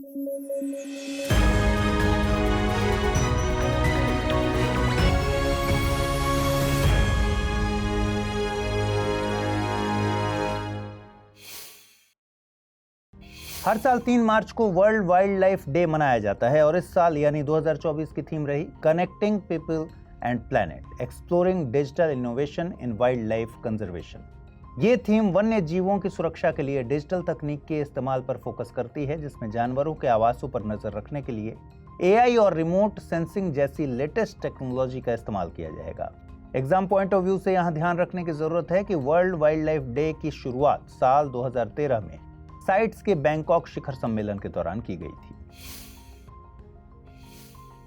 हर साल 3 मार्च को world wild life day मनाया जाता है और इस साल यानी 2024 की थीम रही connecting people and planet, exploring digital innovation in wild life conservation. ये थीम वन्य जीवों की सुरक्षा के लिए डिजिटल तकनीक के इस्तेमाल पर फोकस करती है, जिसमें जानवरों के आवासों पर नजर रखने के लिए AI और रिमोट सेंसिंग जैसी लेटेस्ट टेक्नोलॉजी का इस्तेमाल किया जाएगा। एग्जाम पॉइंट ऑफ व्यू से यहाँ ध्यान रखने की जरूरत है कि वर्ल्ड वाइल्ड लाइफ डे की शुरुआत साल 2013 में साइट्स के बैंकॉक शिखर सम्मेलन के दौरान की गई थी।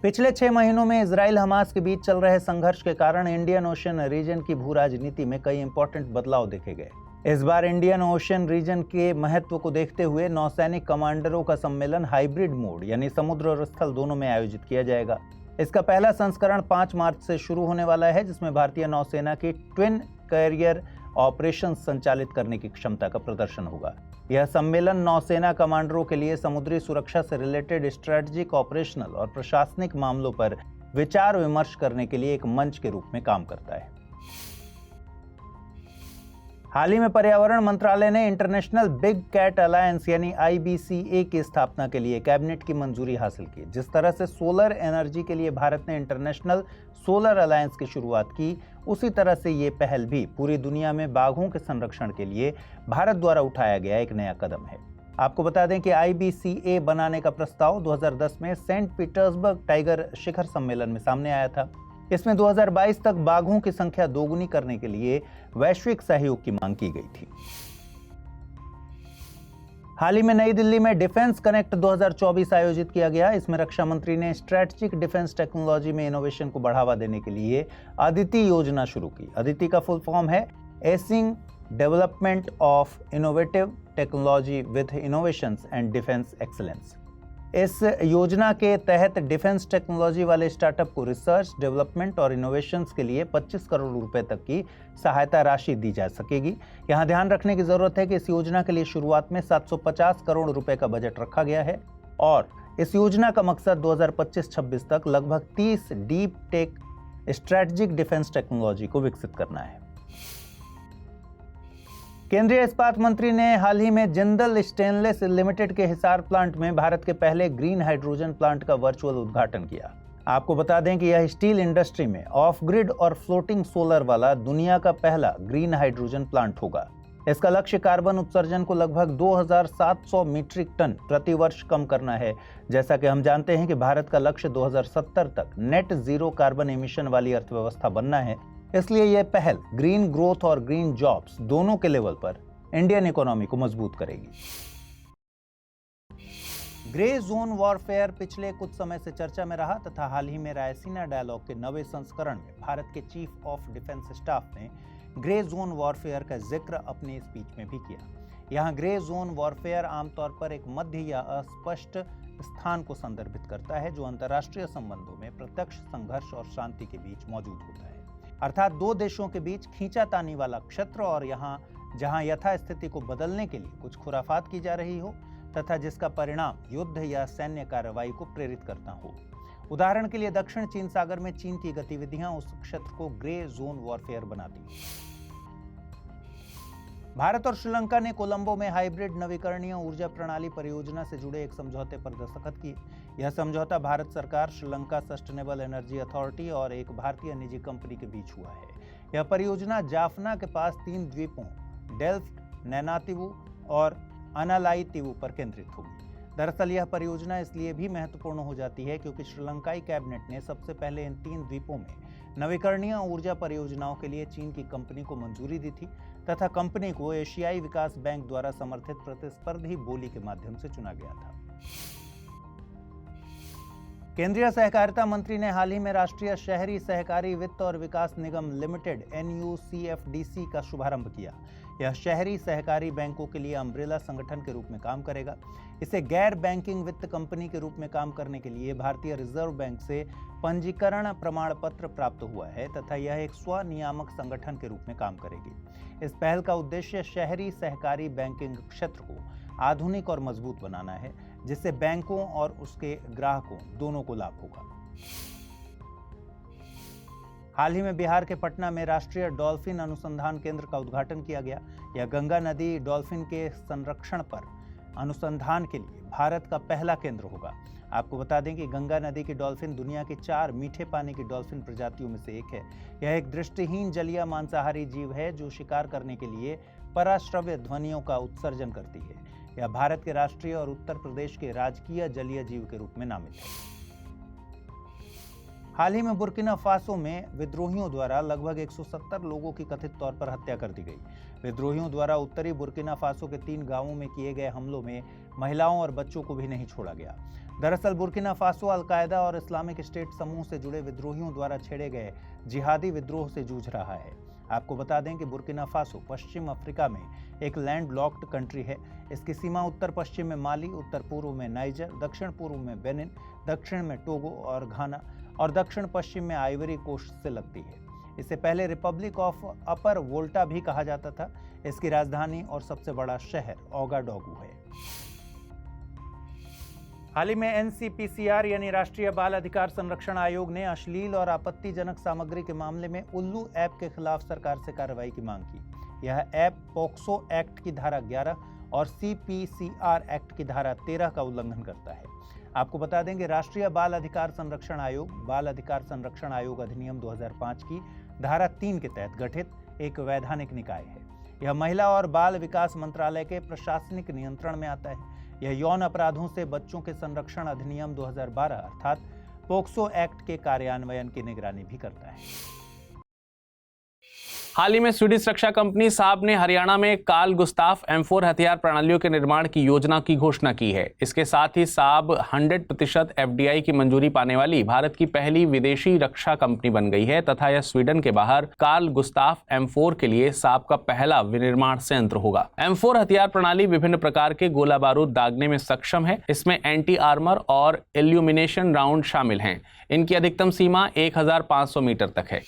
पिछले 6 महीनों में इजराइल हमास के बीच चल रहे संघर्ष के कारण इंडियन ओशन रीजन की भू राजनीति में कई इंपॉर्टेंट बदलाव देखे गए। इस बार इंडियन ओशन रीजन के महत्व को देखते हुए नौसैनिक कमांडरों का सम्मेलन हाइब्रिड मोड यानी समुद्र और स्थल दोनों में आयोजित किया जाएगा। इसका पहला संस्करण 5 मार्च से शुरू होने वाला है, जिसमें भारतीय नौसेना की ट्विन कैरियर ऑपरेशन संचालित करने की क्षमता का प्रदर्शन होगा। यह सम्मेलन नौसेना कमांडरों के लिए समुद्री सुरक्षा से रिलेटेड स्ट्रेटेजिक, ऑपरेशनल और प्रशासनिक मामलों पर विचार विमर्श करने के लिए एक मंच के रूप में काम करता है। हाल ही में पर्यावरण मंत्रालय ने इंटरनेशनल बिग कैट अलायंस यानी IBCA की स्थापना के लिए कैबिनेट की मंजूरी हासिल की। जिस तरह से सोलर एनर्जी के लिए भारत ने इंटरनेशनल सोलर अलायंस की शुरुआत की, उसी तरह से ये पहल भी पूरी दुनिया में बाघों के संरक्षण के लिए भारत द्वारा उठाया गया एक नया कदम है। आपको बता दें कि IBCA बनाने का प्रस्ताव 2010 में सेंट पीटर्सबर्ग टाइगर शिखर सम्मेलन में सामने आया था। इसमें 2022 तक बाघों की संख्या दोगुनी करने के लिए वैश्विक सहयोग की मांग की गई थी। हाल ही में नई दिल्ली में डिफेंस कनेक्ट 2024 आयोजित किया गया। इसमें रक्षा मंत्री ने स्ट्रेटेजिक डिफेंस टेक्नोलॉजी में इनोवेशन को बढ़ावा देने के लिए अदिति योजना शुरू की। अदिति का फुल फॉर्म है acing development of innovative technology with innovations and defence excellence. इस योजना के तहत डिफेंस टेक्नोलॉजी वाले स्टार्टअप को रिसर्च, डेवलपमेंट और इनोवेशंस के लिए 25 करोड़ रुपए तक की सहायता राशि दी जा सकेगी। यहां ध्यान रखने की जरूरत है कि इस योजना के लिए शुरुआत में 750 करोड़ रुपए का बजट रखा गया है और इस योजना का मकसद 2025-26 तक लगभग 30 deep tech strategic defence technology को विकसित करना है। केंद्रीय इस्पात मंत्री ने हाल ही में जिंदल स्टेनलेस लिमिटेड के हिसार प्लांट में भारत के पहले ग्रीन हाइड्रोजन प्लांट का वर्चुअल उद्घाटन किया। आपको बता दें कि यह स्टील इंडस्ट्री में ऑफ ग्रिड और फ्लोटिंग सोलर वाला दुनिया का पहला ग्रीन हाइड्रोजन प्लांट होगा। इसका लक्ष्य कार्बन उत्सर्जन को लगभग 2700 मीट्रिक टन प्रति वर्ष कम करना है। जैसा कि हम जानते हैं कि भारत का लक्ष्य 2070 तक नेट जीरो कार्बन एमिशन वाली अर्थव्यवस्था बनना है, इसलिए यह पहल ग्रीन ग्रोथ और ग्रीन जॉब्स दोनों के लेवल पर इंडियन इकोनॉमी को मजबूत करेगी। ग्रे जोन वॉरफेयर पिछले कुछ समय से चर्चा में रहा तथा हाल ही में रायसीना डायलॉग के 9वें संस्करण में भारत के चीफ ऑफ डिफेंस स्टाफ ने ग्रे जोन वॉरफेयर का जिक्र अपने स्पीच में भी किया। यहाँ ग्रे जोन वॉरफेयर आमतौर पर एक मध्य या अस्पष्ट स्थान को संदर्भित करता है जो अंतर्राष्ट्रीय संबंधों में प्रत्यक्ष संघर्ष और शांति के बीच मौजूद होता है, अर्थात दो देशों के बीच खींचातानी वाला क्षेत्र और यहाँ जहाँ यथास्थिति को बदलने के लिए कुछ खुराफात की जा रही हो तथा जिसका परिणाम युद्ध या सैन्य कार्रवाई को प्रेरित करता हो। उदाहरण के लिए दक्षिण चीन सागर में चीन की गतिविधियां उस क्षेत्र को ग्रे जोन वॉरफेयर बनाती हैं। भारत और श्रीलंका ने कोलंबो में हाइब्रिड नवीकरणीय ऊर्जा प्रणाली परियोजना से जुड़े एक समझौते पर दस्तखत किए। यह समझौता भारत सरकार, श्रीलंका सस्टेनेबल एनर्जी अथॉरिटी और एक भारतीय निजी कंपनी के बीच हुआ है। यह परियोजना जाफना के पास 3 द्वीपों डेल्फ्ट, नैनातिवु और अनालाईतिवु पर केंद्रित होगी। दरअसल यह परियोजना इसलिए भी महत्वपूर्ण हो जाती है क्योंकि श्रीलंकाई कैबिनेट ने सबसे पहले इन 3 द्वीपों में नवीकरणीय ऊर्जा परियोजनाओं के लिए चीन की कंपनी को मंजूरी दी थी तथा कंपनी को एशियाई विकास बैंक द्वारा समर्थित प्रतिस्पर्धी बोली के माध्यम से चुना गया था। केंद्रीय सहकारिता मंत्री ने हाल ही में राष्ट्रीय शहरी सहकारी वित्त और विकास निगम लिमिटेड NUCFDC का शुभारंभ किया। यह शहरी सहकारी बैंकों के लिए अम्ब्रेला संगठन के रूप में काम करेगा। इसे गैर बैंकिंग वित्त कंपनी के रूप में काम करने के लिए भारतीय रिजर्व बैंक से पंजीकरण प्रमाण पत्र प्राप्त हुआ है तथा यह एक स्वनियामक संगठन के रूप में काम करेगी। इस पहल का उद्देश्य शहरी सहकारी बैंकिंग क्षेत्र को आधुनिक और मजबूत बनाना है। जिससे बैंकों और उसके ग्राहकों दोनों को लाभ होगा। हाल ही में बिहार के पटना में राष्ट्रीय डॉल्फिन अनुसंधान केंद्र का उद्घाटन किया गया। यह गंगा नदी डॉल्फिन के संरक्षण पर अनुसंधान के लिए भारत का पहला केंद्र होगा। आपको बता दें कि गंगा नदी की डॉल्फिन दुनिया की 4 मीठे पानी की डॉल्फिन प्रजातियों में से एक है। यह एक दृष्टिहीन जलीय मांसाहारी जीव है जो शिकार करने के लिए पराश्रव्य ध्वनियों का उत्सर्जन करती है। यह भारत के राष्ट्रीय और उत्तर प्रदेश के राजकीय जलीय जीव के रूप में नामित है। हाल ही में बुर्किना फासो में विद्रोहियों द्वारा लगभग 170 लोगों की कथित तौर पर हत्या कर दी गई। विद्रोहियों द्वारा उत्तरी बुर्किना फासो के 3 गांवों में किए गए हमलों में महिलाओं और बच्चों को भी नहीं छोड़ा गया। दरअसल बुर्किना फासो अल-कायदा और इस्लामिक स्टेट समूह से जुड़े विद्रोहियों द्वारा छेड़े गए जिहादी विद्रोह से जूझ रहा है। आपको बता दें कि बुर्किना फासो पश्चिम अफ्रीका में एक लैंड लॉक्ड कंट्री है। इसकी सीमा उत्तर पश्चिम में माली, उत्तर पूर्व में नाइजर, दक्षिण पूर्व में बेनिन, दक्षिण में टोगो और घाना और दक्षिण पश्चिम में आइवरी कोस्ट से लगती है। इसे पहले रिपब्लिक ऑफ अपर वोल्टा भी कहा जाता था। इसकी राजधानी और सबसे बड़ा शहर ओगाडोगू है। हाल ही में एनसीपीसीआर यानी राष्ट्रीय बाल अधिकार संरक्षण आयोग ने अश्लील और आपत्तिजनक सामग्री के मामले में उल्लू ऐप के खिलाफ सरकार से कार्रवाई की मांग की। यह ऐप पोक्सो एक्ट की धारा 11 और सीपीसीआर एक्ट की धारा 13 का उल्लंघन करता है। आपको बता दें कि राष्ट्रीय बाल अधिकार संरक्षण आयोग बाल अधिकार संरक्षण आयोग अधिनियम 2005 की धारा 3 के तहत गठित एक वैधानिक निकाय है। यह महिला और बाल विकास मंत्रालय के प्रशासनिक नियंत्रण में आता है। यह यौन अपराधों से बच्चों के संरक्षण अधिनियम 2012 अर्थात पोक्सो एक्ट के कार्यान्वयन की निगरानी भी करता है। हाल ही में स्वीडिश रक्षा कंपनी साब ने हरियाणा में कार्ल गुस्ताफ M4 हथियार प्रणालियों के निर्माण की योजना की घोषणा की है। इसके साथ ही साब 100% FDI की मंजूरी पाने वाली भारत की पहली विदेशी रक्षा कंपनी बन गई है तथा यह स्वीडन के बाहर कार्ल गुस्ताफ M4 के लिए साब का पहला विनिर्माण संयंत्र होगा। M4 हथियार प्रणाली विभिन्न प्रकार के गोला बारूद दागने में सक्षम है। इसमें एंटी आर्मर और इल्यूमिनेशन राउंड शामिल हैं। इनकी अधिकतम सीमा 1500 मीटर तक है।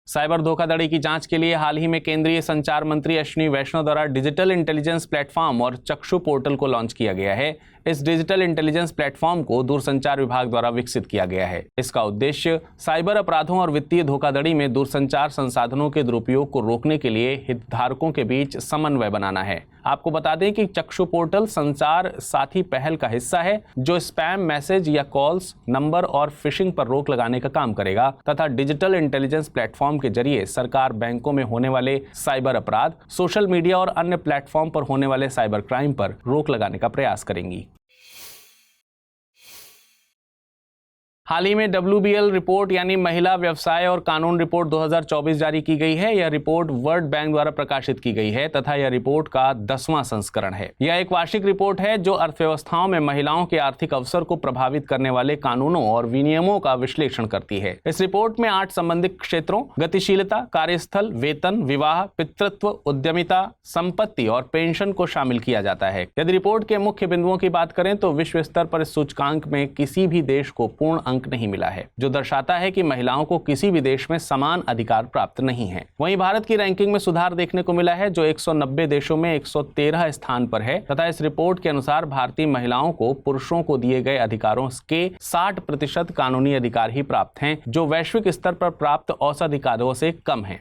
साइबर धोखाधड़ी की जांच के लिए हाल ही में केंद्रीय संचार मंत्री अश्विनी वैष्णव द्वारा डिजिटल इंटेलिजेंस प्लेटफॉर्म और चक्षु पोर्टल को लॉन्च किया गया है। इस डिजिटल इंटेलिजेंस प्लेटफॉर्म को दूरसंचार विभाग द्वारा विकसित किया गया है। इसका उद्देश्य साइबर अपराधों और वित्तीय धोखाधड़ी में दूरसंचार संसाधनों के दुरुपयोग को रोकने के लिए हितधारकों के बीच समन्वय बनाना है। आपको बता दें कि चक्षु पोर्टल संचार साथी पहल का हिस्सा है जो स्पैम मैसेज या कॉल्स, नंबर और फिशिंग पर रोक लगाने का काम करेगा तथा डिजिटल इंटेलिजेंस प्लेटफॉर्म के जरिए सरकार बैंकों में होने वाले साइबर अपराध, सोशल मीडिया और अन्य प्लेटफॉर्म पर होने वाले साइबर क्राइम पर रोक लगाने का प्रयास करेंगी। हाल ही में WBL रिपोर्ट यानी महिला व्यवसाय और कानून रिपोर्ट 2024 जारी की गई है। यह रिपोर्ट वर्ल्ड बैंक द्वारा प्रकाशित की गई है तथा यह रिपोर्ट का 10वां संस्करण है। यह एक वार्षिक रिपोर्ट है जो अर्थव्यवस्थाओं में महिलाओं के आर्थिक अवसर को प्रभावित करने वाले कानूनों और विनियमों का विश्लेषण करती है। इस रिपोर्ट में 8 संबंधित क्षेत्रों गतिशीलता, कार्यस्थल, वेतन, विवाह, पितृत्व, उद्यमिता, संपत्ति और पेंशन को शामिल किया जाता है। यदि रिपोर्ट के मुख्य बिंदुओं की बात करें तो विश्व स्तर पर इस सूचकांक में किसी भी देश को पूर्ण अंक नहीं मिला है, जो दर्शाता है कि महिलाओं को किसी भी देश में समान अधिकार प्राप्त नहीं है। वहीं भारत की रैंकिंग में सुधार देखने को मिला है जो 190 देशों में 113 स्थान पर है तथा इस रिपोर्ट के अनुसार भारतीय महिलाओं को पुरुषों को दिए गए अधिकारों के 60% कानूनी अधिकार ही प्राप्त हैं, जो वैश्विक स्तर पर प्राप्त औसत अधिकारों से कम है।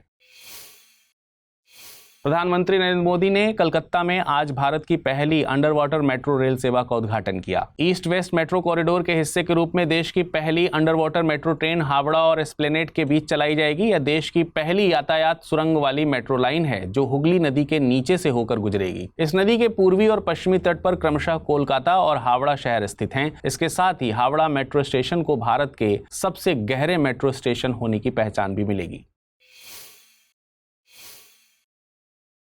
प्रधानमंत्री नरेंद्र मोदी ने कलकत्ता में आज भारत की पहली अंडर वाटर मेट्रो रेल सेवा का उद्घाटन किया। ईस्ट वेस्ट मेट्रो कॉरिडोर के हिस्से के रूप में देश की पहली under water metro train Howrah और एस्प्लेनेड के बीच चलाई जाएगी। यह देश की पहली यातायात सुरंग वाली मेट्रो लाइन है जो हुगली नदी के नीचे से होकर गुजरेगी। इस नदी के पूर्वी और पश्चिमी तट पर क्रमशः कोलकाता और हावड़ा शहर स्थित हैं। इसके साथ ही हावड़ा मेट्रो स्टेशन को भारत के सबसे गहरे मेट्रो स्टेशन होने की पहचान भी मिलेगी।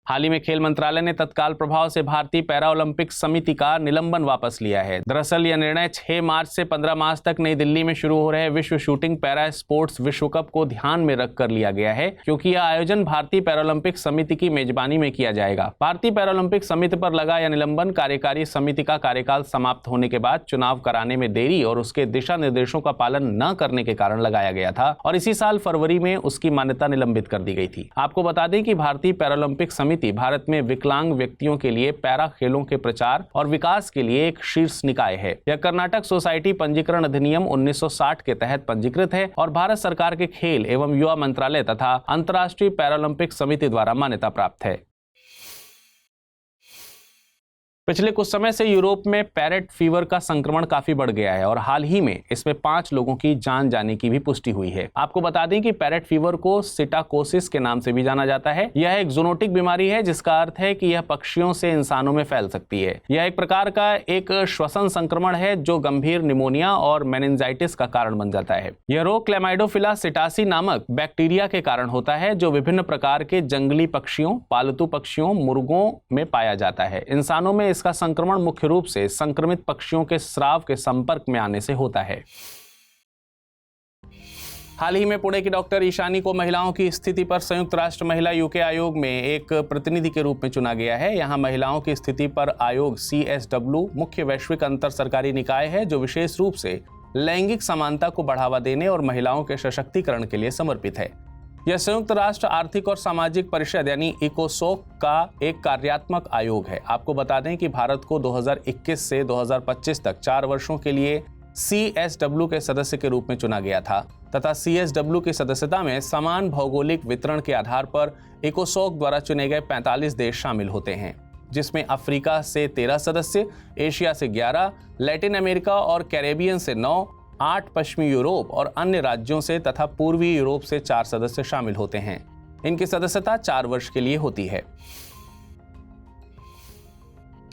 हाल ही में खेल मंत्रालय ने तत्काल प्रभाव से भारतीय पैरा ओलंपिक समिति का निलंबन वापस लिया है। दरअसल यह निर्णय 6 मार्च से 15 मार्च तक नई दिल्ली में शुरू हो रहे विश्व शूटिंग पैरा स्पोर्ट्स विश्व कप को ध्यान में रखकर लिया गया है, क्योंकि यह आयोजन भारतीय पैरालंपिक समिति की मेजबानी में किया जाएगा। भारतीय पैरालंपिक समिति पर लगा यह निलंबन कार्यकारी समिति का कार्यकाल समाप्त होने के बाद चुनाव कराने में देरी और उसके दिशा निर्देशों का पालन न करने के कारण लगाया गया था और इसी साल फरवरी में उसकी मान्यता निलंबित कर दी गई थी। आपको बता दें कि भारतीय पैरालंपिक समिति समिति भारत में विकलांग व्यक्तियों के लिए पैरा खेलों के प्रचार और विकास के लिए एक शीर्ष निकाय है। यह कर्नाटक सोसाइटी पंजीकरण अधिनियम 1960 के तहत पंजीकृत है और भारत सरकार के खेल एवं युवा मंत्रालय तथा अंतर्राष्ट्रीय पैरालंपिक समिति द्वारा मान्यता प्राप्त है। पिछले कुछ समय से यूरोप में पैरेट फीवर का संक्रमण काफी बढ़ गया है और हाल ही में इसमें 5 लोगों की जान जाने की भी पुष्टि हुई है। आपको बता दें कि पैरेट फीवर को सिटाकोसिस के नाम से भी जाना जाता है। यह एक जूनोटिक बीमारी है, जिसका अर्थ है कि यह पक्षियों से इंसानों में फैल सकती है। यह एक प्रकार का एक श्वसन संक्रमण है जो गंभीर निमोनिया और मेनिंजाइटिस का कारण बन जाता है। यह रोग क्लेमाइडोफिला सिटासी नामक बैक्टीरिया के कारण होता है, जो विभिन्न प्रकार के जंगली पक्षियों, पालतू पक्षियों, मुर्गों में पाया जाता है। इंसानों में इसका संक्रमण मुख्य रूप से संक्रमित पक्षियों के स्राव के संपर्क में आने से होता है। हाल ही में पुणे की डॉक्टर ईशानी को महिलाओं की स्थिति पर संयुक्त राष्ट्र महिला यूके आयोग में एक प्रतिनिधि के रूप में चुना गया है। यहां महिलाओं की स्थिति पर आयोग CSW मुख्य वैश्विक अंतर सरकारी निकाय है, जो विशेष रूप से लैंगिक समानता को बढ़ावा देने और महिलाओं के सशक्तिकरण के लिए समर्पित है। यह संयुक्त राष्ट्र आर्थिक और सामाजिक परिषद यानी इकोसोक का एक कार्यात्मक आयोग है। आपको बता दें कि भारत को 2021 से 2025 तक 4 वर्षों के लिए CSW के सदस्य के रूप में चुना गया था तथा CSW की सदस्यता में समान भौगोलिक वितरण के आधार पर इकोसोक द्वारा चुने गए 45 देश शामिल होते हैं, जिसमें अफ्रीका से 13 सदस्य, एशिया से 11, लैटिन अमेरिका और कैरेबियन से 9, 8 पश्चिमी यूरोप और अन्य राज्यों से तथा पूर्वी यूरोप से 4 सदस्य शामिल होते हैं। इनकी सदस्यता 4 वर्ष के लिए होती है।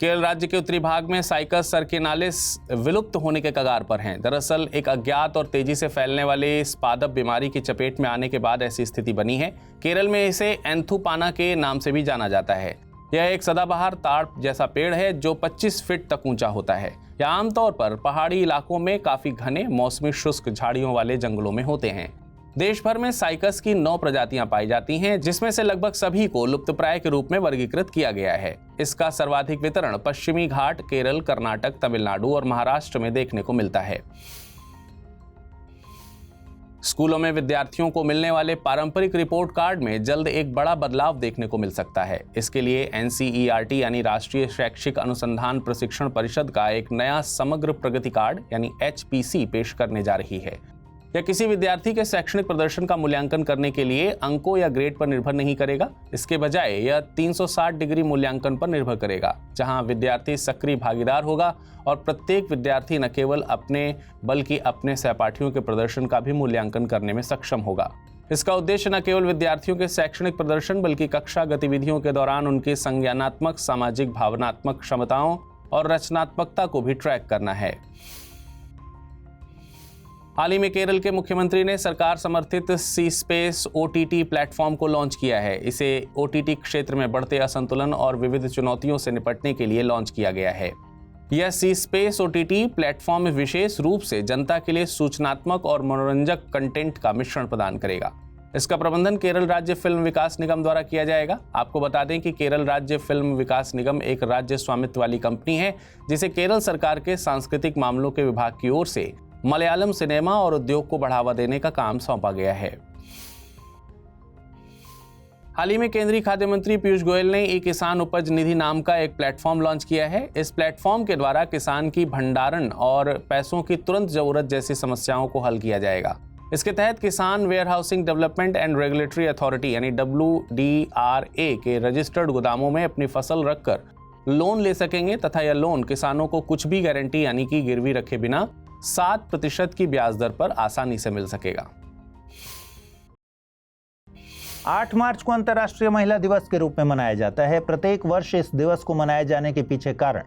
केरल राज्य के उत्तरी भाग में साइकस सर्किनालिस विलुप्त होने के कगार पर हैं। दरअसल एक अज्ञात और तेजी से फैलने वाली स्पादप बीमारी की चपेट में आने के बाद ऐसी स्थिति बनी है। केरल में इसे एंथुपाना के नाम से भी जाना जाता है। यह एक सदाबहार ताड़ जैसा पेड़ है जो 25 फीट तक ऊंचा होता है। यह आमतौर पर पहाड़ी इलाकों में काफी घने मौसमी शुष्क झाड़ियों वाले जंगलों में होते हैं। देश भर में साइकस की 9 प्रजातियां पाई जाती हैं, जिसमें से लगभग सभी को लुप्तप्राय के रूप में वर्गीकृत किया गया है। इसका सर्वाधिक वितरण पश्चिमी घाट, केरल, कर्नाटक, तमिलनाडु और महाराष्ट्र में देखने को मिलता है। स्कूलों में विद्यार्थियों को मिलने वाले पारंपरिक रिपोर्ट कार्ड में जल्द एक बड़ा बदलाव देखने को मिल सकता है। इसके लिए NCERT यानी राष्ट्रीय शैक्षिक अनुसंधान प्रशिक्षण परिषद का एक नया समग्र प्रगति कार्ड यानी HPC पेश करने जा रही है। यह किसी विद्यार्थी के शैक्षणिक प्रदर्शन का मूल्यांकन करने के लिए अंकों या ग्रेड पर निर्भर नहीं करेगा। इसके बजाय यह 360 डिग्री मूल्यांकन पर निर्भर करेगा, जहां विद्यार्थी सक्रिय भागीदार होगा और प्रत्येक विद्यार्थी न केवल अपने बल्कि अपने सहपाठियों के प्रदर्शन का भी मूल्यांकन करने में सक्षम होगा। इसका उद्देश्य न केवल विद्यार्थियों के शैक्षणिक प्रदर्शन बल्कि कक्षा गतिविधियों के दौरान उनकी संज्ञानात्मक, सामाजिक, भावनात्मक क्षमताओं और रचनात्मकता को भी ट्रैक करना है। हाल ही में केरल के मुख्यमंत्री ने सरकार समर्थित सी स्पेस OTT प्लेटफॉर्म को लॉन्च किया है। इसे OTT क्षेत्र में बढ़ते असंतुलन और विविध चुनौतियों से निपटने के लिए लॉन्च किया गया है। यह सी स्पेस OTT प्लेटफॉर्म विशेष रूप से जनता के लिए सूचनात्मक और मनोरंजक कंटेंट का मिश्रण प्रदान करेगा। इसका प्रबंधन केरल राज्य फिल्म विकास निगम द्वारा किया जाएगा। आपको बता दें कि केरल राज्य फिल्म विकास निगम एक राज्य स्वामित्व वाली कंपनी है, जिसे केरल सरकार के सांस्कृतिक मामलों के विभाग की ओर से मलयालम सिनेमा और उद्योग को बढ़ावा देने का काम सौंपा गया है। हाल ही में केंद्रीय खाद्य मंत्री पीयूष गोयल ने ई किसान उपज निधि नाम का एक प्लेटफॉर्म लॉन्च किया है। इस प्लेटफॉर्म के द्वारा किसान की भंडारण और पैसों की तुरंत जरूरत जैसी समस्याओं को हल किया जाएगा। इसके तहत किसान warehousing development and regulatory authority यानी WDRA के रजिस्टर्ड गोदामों में अपनी फसल रखकर लोन ले सकेंगे तथा यह लोन किसानों को कुछ भी गारंटी यानी कि गिरवी रखे बिना 7% की ब्याज दर पर आसानी से मिल सकेगा। 8 मार्च को अंतर्राष्ट्रीय महिला दिवस के रूप में मनाया जाता है। प्रत्येक वर्ष इस दिवस को मनाए जाने के पीछे कारण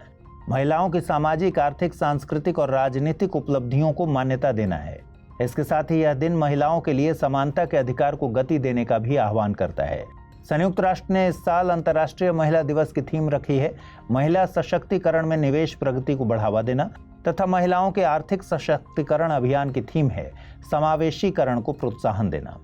महिलाओं की सामाजिक, आर्थिक, सांस्कृतिक और राजनीतिक उपलब्धियों को मान्यता देना है। इसके साथ ही यह दिन महिलाओं के लिए समानता के अधिकार को गति देने का भी आह्वान करता है। संयुक्त राष्ट्र ने इस साल अंतर्राष्ट्रीय महिला दिवस की थीम रखी है महिला सशक्तिकरण में निवेश, प्रगति को बढ़ावा देना तथा महिलाओं के आर्थिक सशक्तिकरण अभियान की थीम है समावेशीकरण को प्रोत्साहन देना।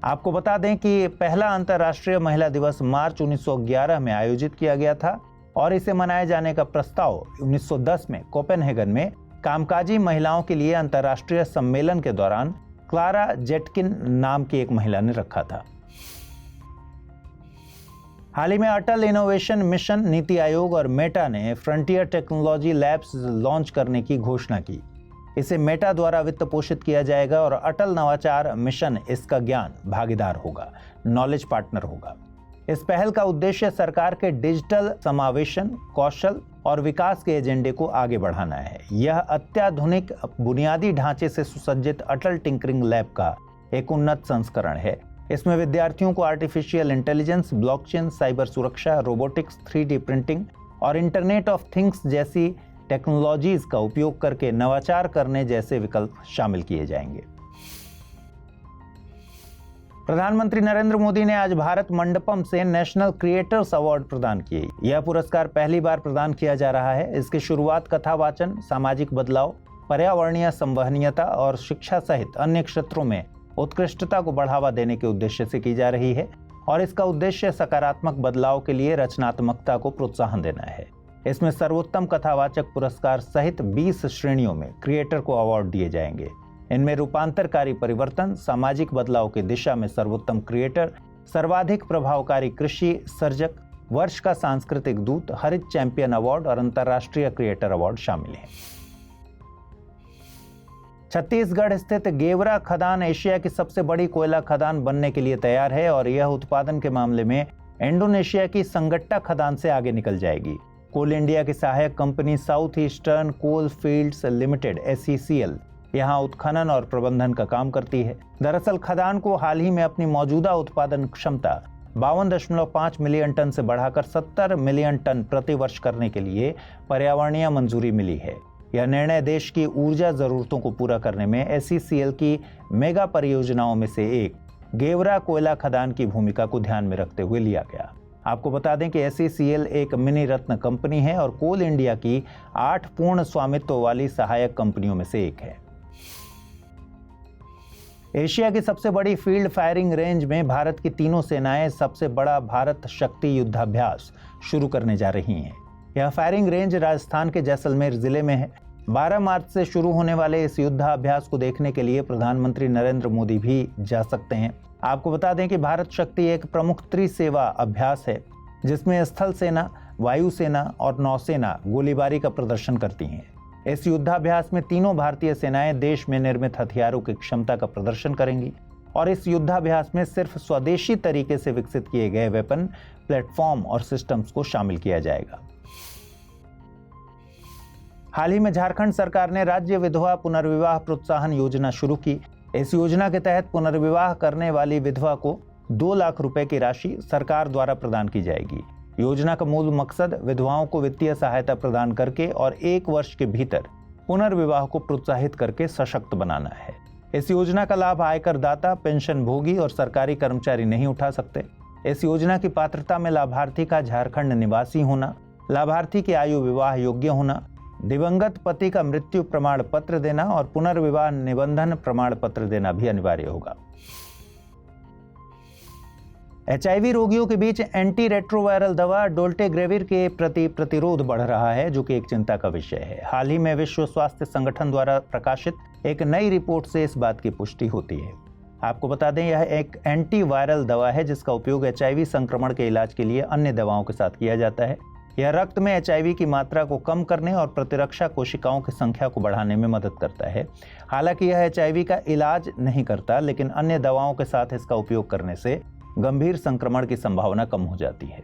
आपको बता दें कि पहला अंतर्राष्ट्रीय महिला दिवस मार्च 1911 में आयोजित किया गया था और इसे मनाए जाने का प्रस्ताव 1910 में कोपेनहेगन में कामकाजी महिलाओं के लिए अंतर्राष्ट्रीय सम्मेलन के दौरान क्लारा जेटकिन नाम की एक महिला ने रखा था। हाल ही में अटल इनोवेशन मिशन, नीति आयोग और मेटा ने फ्रंटियर टेक्नोलॉजी लैब्स लॉन्च करने की घोषणा की। इसे मेटा द्वारा वित्त पोषित किया जाएगा और अटल नवाचार मिशन इसका ज्ञान भागीदार होगा, नॉलेज पार्टनर होगा। इस पहल का उद्देश्य सरकार के डिजिटल समावेशन, कौशल और विकास के एजेंडे को आगे बढ़ाना है। यह अत्याधुनिक बुनियादी ढांचे से सुसज्जित अटल टिंकरिंग लैब का एक उन्नत संस्करण है। इसमें विद्यार्थियों को आर्टिफिशियल इंटेलिजेंस, ब्लॉकचेन, साइबर सुरक्षा, रोबोटिक्स, 3D प्रिंटिंग और इंटरनेट ऑफ थिंग्स जैसी टेक्नोलॉजीज का उपयोग करके नवाचार करने जैसे विकल्प शामिल किए जाएंगे। प्रधानमंत्री नरेंद्र मोदी ने आज भारत मंडपम से नेशनल क्रिएटर्स अवार्ड प्रदान किए। यह पुरस्कार पहली बार प्रदान किया जा रहा है। इसकी शुरुआत कथा वाचन, सामाजिक बदलाव, पर्यावरणीय संवहनीयता और शिक्षा सहित अन्य क्षेत्रों में उत्कृष्टता को बढ़ावा देने के उद्देश्य से की जा रही है और इसका उद्देश्य सकारात्मक बदलाव के लिए रचनात्मकता को प्रोत्साहन देना है। इसमें सर्वोत्तम कथावाचक पुरस्कार सहित 20 श्रेणियों में क्रिएटर को अवार्ड दिए जाएंगे। इनमें रूपांतरकारी परिवर्तन, सामाजिक बदलाव की दिशा में सर्वोत्तम क्रिएटर, सर्वाधिक प्रभावकारी कृषि सर्जक, वर्ष का सांस्कृतिक दूत, हरित चैंपियन अवार्ड और अंतर्राष्ट्रीय क्रिएटर अवार्ड शामिल हैं। छत्तीसगढ़ स्थित गेवरा खदान एशिया की सबसे बड़ी कोयला खदान बनने के लिए तैयार है और यह उत्पादन के मामले में इंडोनेशिया की संगट्टा खदान से आगे निकल जाएगी। कोल इंडिया की सहायक कंपनी साउथ ईस्टर्न कोल फील्ड्स लिमिटेड (SECL) यहाँ उत्खनन और प्रबंधन का काम करती है। दरअसल खदान को हाल ही में अपनी मौजूदा उत्पादन क्षमता 52.5 मिलियन टन से बढ़ाकर 70 मिलियन टन प्रति वर्ष करने के लिए पर्यावरणीय मंजूरी मिली है। यह निर्णय देश की ऊर्जा जरूरतों को पूरा करने में SECL की मेगा परियोजनाओं में से एक गेवरा कोयला खदान की भूमिका को ध्यान में रखते हुए लिया गया। आपको बता दें कि SECL एक मिनी रत्न कंपनी है और कोल इंडिया की 8 पूर्ण स्वामित्व वाली सहायक कंपनियों में से एक है। एशिया की सबसे बड़ी फील्ड फायरिंग रेंज में भारत की तीनों सेनाएं सबसे बड़ा भारत शक्ति युद्धाभ्यास शुरू करने जा रही हैं। यह फायरिंग रेंज राजस्थान के जैसलमेर जिले में है। 12 मार्च से शुरू होने वाले इस युद्धाभ्यास को देखने के लिए प्रधानमंत्री नरेंद्र मोदी भी जा सकते हैं। आपको बता दें कि भारत शक्ति एक प्रमुख त्रिसेवा अभ्यास है जिसमें स्थल सेना, वायुसेना और नौसेना गोलीबारी का प्रदर्शन करती हैं। इस युद्धाभ्यास में तीनों भारतीय सेनाएं देश में निर्मित हथियारों की क्षमता का प्रदर्शन करेंगी और इस युद्धाभ्यास में सिर्फ स्वदेशी तरीके से विकसित किए गए वेपन, प्लेटफॉर्म और सिस्टम्स को शामिल किया जाएगा। हाल ही में झारखंड सरकार ने राज्य विधवा पुनर्विवाह प्रोत्साहन योजना शुरू की। इस योजना के तहत पुनर्विवाह करने वाली विधवा को 2 लाख रुपए की राशि सरकार द्वारा प्रदान की जाएगी। योजना का मूल मकसद विधवाओं को वित्तीय सहायता प्रदान करके और 1 वर्ष के भीतर पुनर्विवाह को प्रोत्साहित करके सशक्त बनाना है। इस योजना का लाभ आयकर दाता, पेंशन भोगी और सरकारी कर्मचारी नहीं उठा सकते। इस योजना की पात्रता में लाभार्थी का झारखंड निवासी होना, लाभार्थी की आयु विवाह योग्य होना, दिवंगत पति का मृत्यु प्रमाण पत्र देना और पुनर्विवाह निबंधन प्रमाण पत्र देना भी अनिवार्य होगा। HIV रोगियों के बीच एंटी रेट्रोवायरल दवा डोल्टेग्रेविर के प्रति प्रतिरोध बढ़ रहा है, जो कि एक चिंता का विषय है। हाल ही में विश्व स्वास्थ्य संगठन द्वारा प्रकाशित एक नई रिपोर्ट से इस बात की पुष्टि होती है। आपको बता दें, यह एक एंटी वायरल दवा है जिसका उपयोग HIV संक्रमण के इलाज के लिए अन्य दवाओं के साथ किया जाता है। यह रक्त में HIV की मात्रा को कम करने और प्रतिरक्षा कोशिकाओं की संख्या को बढ़ाने में मदद करता है। हालांकि यह HIV का इलाज नहीं करता, लेकिन अन्य दवाओं के साथ इसका उपयोग करने से गंभीर संक्रमण की संभावना कम हो जाती है।